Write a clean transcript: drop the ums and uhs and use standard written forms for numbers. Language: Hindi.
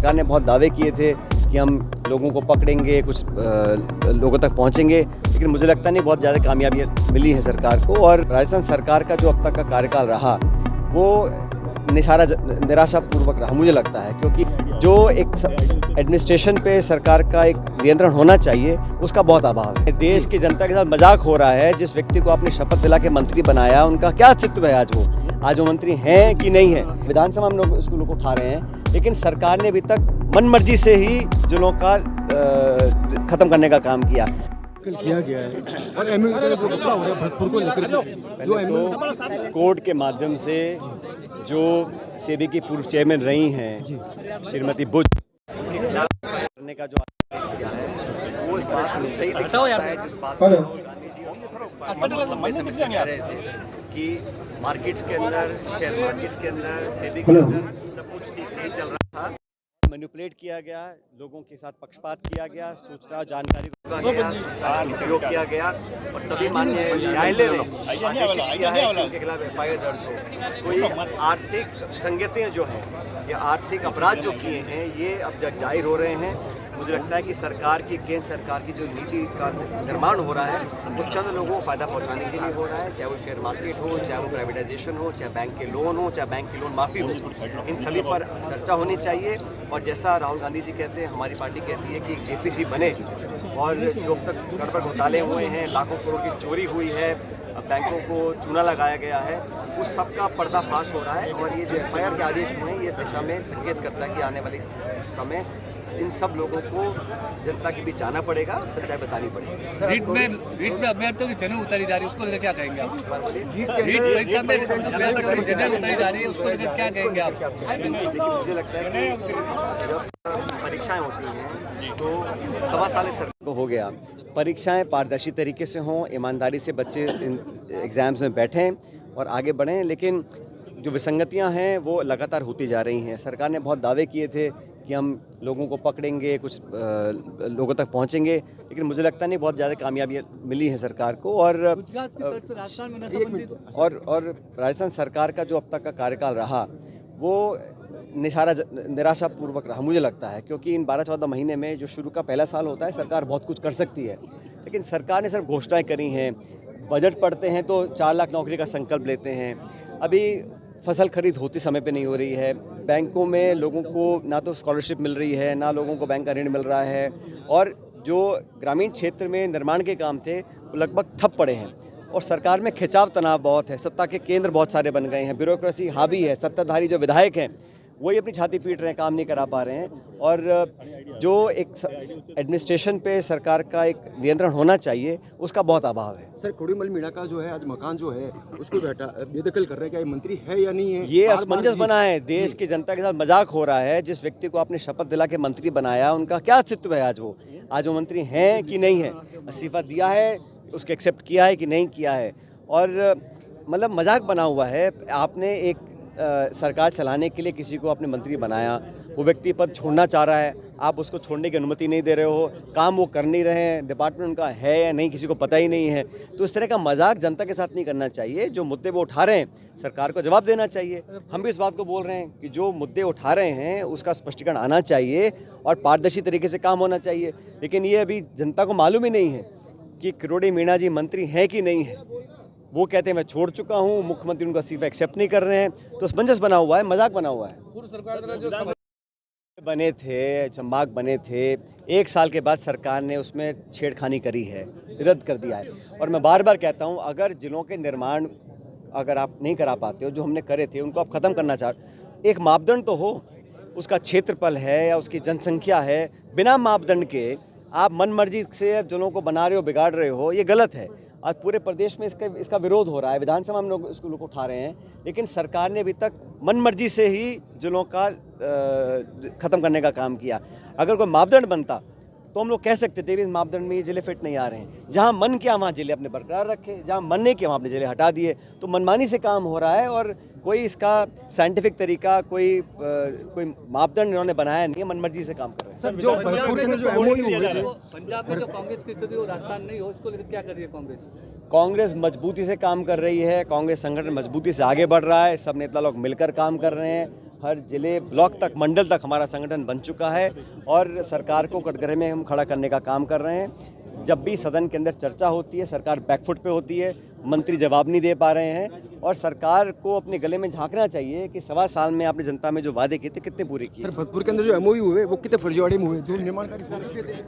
सरकार ने बहुत दावे किए थे कि हम लोगों को पकड़ेंगे, कुछ लोगों तक पहुंचेंगे, लेकिन मुझे लगता नहीं बहुत ज़्यादा कामयाबी मिली है सरकार को। और राजस्थान सरकार का जो अब तक का कार्यकाल रहा वो निराशापूर्वक रहा मुझे लगता है, क्योंकि जो एक एडमिनिस्ट्रेशन पे सरकार का एक नियंत्रण होना चाहिए उसका बहुत अभाव है। देश की जनता के साथ मजाक हो रहा है। जिस व्यक्ति को आपने शपथ दिला के मंत्री बनाया उनका क्या अस्तित्व है आज वो मंत्री हैं कि नहीं है। विधानसभा में लोग उसको लोग उठा रहे हैं, लेकिन सरकार ने अभी तक मनमर्जी से ही जुलों का खत्म करने का काम किया किया गया है। और एमयू का जो घटना हो रहा है भरतपुर को लेकर पहले तो कोर्ट के माध्यम से जो सेबी की पूर्व चेयरमैन रही हैं श्रीमती बुच करने का जो किया है वो इस बात को सही दिखाता है, जिस बात को लंबे समय से कह रहे थे कि मार्केट्स के अंदर, शेयर मार्केट के अंदर, सेबी के अंदर सब कुछ ठीक नहीं चल रहा था। मैनिपुलेट किया गया, लोगों के साथ पक्षपात किया गया, सूचना जानकारी का उपयोग किया गया और तभी माननीय न्यायालय ने आदेश किया है कि उनके खिलाफ एफआईआर दर्ज हो। कोई आर्थिक संगतियां जो हैं या आर्थिक अपराध जो किए हैं ये अब जग जाहिर हो रहे हैं। मुझे लगता है कि सरकार की, केंद्र सरकार की जो नीति का निर्माण हो रहा है वो चंद लोगों को फ़ायदा पहुंचाने के लिए हो रहा है, चाहे वो शेयर मार्केट हो, चाहे वो प्राइवेटाइजेशन हो, चाहे बैंक के लोन हो, चाहे बैंक की लोन माफ़ी हो। इन सभी पर चर्चा होनी चाहिए और जैसा राहुल गांधी जी कहते हैं, हमारी पार्टी कहती है कि एक जेपीसी बने और जो अब तक गड़बड़ घोटाले हुए हैं, लाखों करोड़ की चोरी हुई है, बैंकों को चूना लगाया गया है, उस सब का पर्दाफाश हो रहा है। और ये जो एफआईआर के आदेश हुए हैं ये इस दिशा में संकेत करता है कि आने वाले समय इन सब लोगों को जनता के बीच जाना पड़ेगा, सच्चाई बतानी पड़ेगी। रीट में अभ्यर्थियों की जनेऊ उतारी जा रही है, उसको लेकर क्या कहेंगे आप? रीट परीक्षा में अभ्यर्थियों की जनेऊ उतारी जा रही है, उसको लेकर क्या कहेंगे आप? देखिए, मुझे लगता है कि जब परीक्षाएं होती हैं तो 1.25 साल सरकार हो गया, परीक्षाएं पारदर्शी तरीके से हों, ईमानदारी से बच्चे एग्ज़ाम्स में बैठें और आगे बढ़ें, लेकिन जो विसंगतियां हैं वो लगातार होती जा रही हैं। सरकार ने बहुत दावे किए थे कि हम लोगों को पकड़ेंगे, कुछ लोगों तक पहुंचेंगे, लेकिन मुझे लगता नहीं बहुत ज़्यादा कामयाबी मिली है सरकार को। और राजस्थान सरकार का जो अब तक का कार्यकाल रहा वो निराशापूर्वक रहा मुझे लगता है, क्योंकि इन 12-14 महीने में जो शुरू का पहला साल होता है सरकार बहुत कुछ कर सकती है, लेकिन सरकार ने सिर्फ घोषणाएँ करी हैं। बजट पढ़ते हैं तो 4 लाख नौकरी का संकल्प लेते हैं, अभी फसल खरीद होती समय पे नहीं हो रही है, बैंकों में लोगों को ना तो स्कॉलरशिप मिल रही है, ना लोगों को बैंक का ऋण मिल रहा है, और जो ग्रामीण क्षेत्र में निर्माण के काम थे वो लगभग ठप पड़े हैं। और सरकार में खिंचाव तनाव बहुत है, सत्ता के केंद्र बहुत सारे बन गए हैं, ब्यूरोक्रेसी हावी है, सत्ताधारी जो विधायक हैं वही अपनी छाती पीट रहे हैं, काम नहीं करा पा रहे हैं। और जो एक एडमिनिस्ट्रेशन पे सरकार का एक नियंत्रण होना चाहिए उसका बहुत अभाव है। सर, कोड़ीमल मीणा का जो है आज मकान जो है उसको बेदखल कर रहे हैं, क्या ये मंत्री है या नहीं है? ये असमंजस बना है, देश की जनता के साथ मजाक हो रहा है। जिस व्यक्ति को आपने शपथ दिला के मंत्री बनाया उनका क्या अस्तित्व है आज वो मंत्री हैं कि नहीं है, इस्तीफा दिया है, उसको एक्सेप्ट किया है कि नहीं किया है, और मतलब मजाक बना हुआ है। आपने एक सरकार चलाने के लिए किसी को आपने मंत्री बनाया, वो व्यक्ति पद छोड़ना चाह रहा है, आप उसको छोड़ने की अनुमति नहीं दे रहे हो, काम वो कर नहीं रहे हैं, डिपार्टमेंट उनका है या नहीं किसी को पता ही नहीं है। तो इस तरह का मजाक जनता के साथ नहीं करना चाहिए। जो मुद्दे वो उठा रहे हैं सरकार को जवाब देना चाहिए। हम भी इस बात को बोल रहे हैं कि जो मुद्दे उठा रहे हैं उसका स्पष्टीकरण आना चाहिए और पारदर्शी तरीके से काम होना चाहिए, लेकिन ये अभी जनता को मालूम ही नहीं है कि किरोड़ी मीणा जी मंत्री हैं कि नहीं है। वो कहते हैं मैं छोड़ चुका हूँ, मुख्यमंत्री उनका इस्तीफा एक्सेप्ट नहीं कर रहे हैं, तो असमंजस बना हुआ है, मजाक बना हुआ है। पूर्व सरकार द्वारा जो बने थे, चंबाक बने थे, 1 साल के बाद सरकार ने उसमें छेड़खानी करी है, रद्द कर दिया है। और मैं बार बार कहता हूँ अगर जिलों के निर्माण अगर आप नहीं करा पाते हो, जो हमने करे थे उनको आप ख़त्म करना चाहते, एक मापदंड तो हो, उसका क्षेत्रफल है या उसकी जनसंख्या है। बिना मापदंड के आप मनमर्जी से जिलों को बना रहे हो, बिगाड़ रहे हो, ये गलत है। आज पूरे प्रदेश में इसका विरोध हो रहा है, विधानसभा में लोग इसको उठा रहे हैं, लेकिन सरकार ने अभी तक मनमर्जी से ही जिलों का ख़त्म करने का काम किया। अगर कोई मापदंड बनता तो हम लोग कह सकते थे इस मापदंड में ये जिले फिट नहीं आ रहे हैं। जहां मन किया वहां जिले अपने बरकरार रखे, जहां मन नहीं किया वहां अपने जिले हटा दिए। तो मनमानी से काम हो रहा है और कोई इसका साइंटिफिक तरीका, कोई मापदंड इन्होंने बनाया नहीं है, मनमर्जी से काम कर रहे हैं। सर, जो भरतपुर के जो MOU हुए थे, पंजाब में जो कांग्रेस की स्थिति हो, राजस्थान नहीं हो, इसको लेकर क्या कर रही है कांग्रेस? कांग्रेस मजबूती से काम कर रही है, कांग्रेस संगठन मजबूती से आगे बढ़ रहा है, सब नेता लोग मिलकर काम कर रहे हैं। हर जिले, ब्लॉक तक, मंडल तक हमारा संगठन बन चुका है और सरकार को कटघरे में हम खड़ा करने का काम कर रहे हैं। जब भी सदन के अंदर चर्चा होती है, सरकार बैकफुट पे होती है, मंत्री जवाब नहीं दे पा रहे हैं और सरकार को अपने गले में झांकना चाहिए कि 1.25 साल में आपने जनता में जो वादे किए थे कितने पूरे किए। सर भरतपुर के अंदर जो एमओयू हुए वो कितने फर्जीवाड़े में हुए, जो निर्माण कार्य हो चुके थे।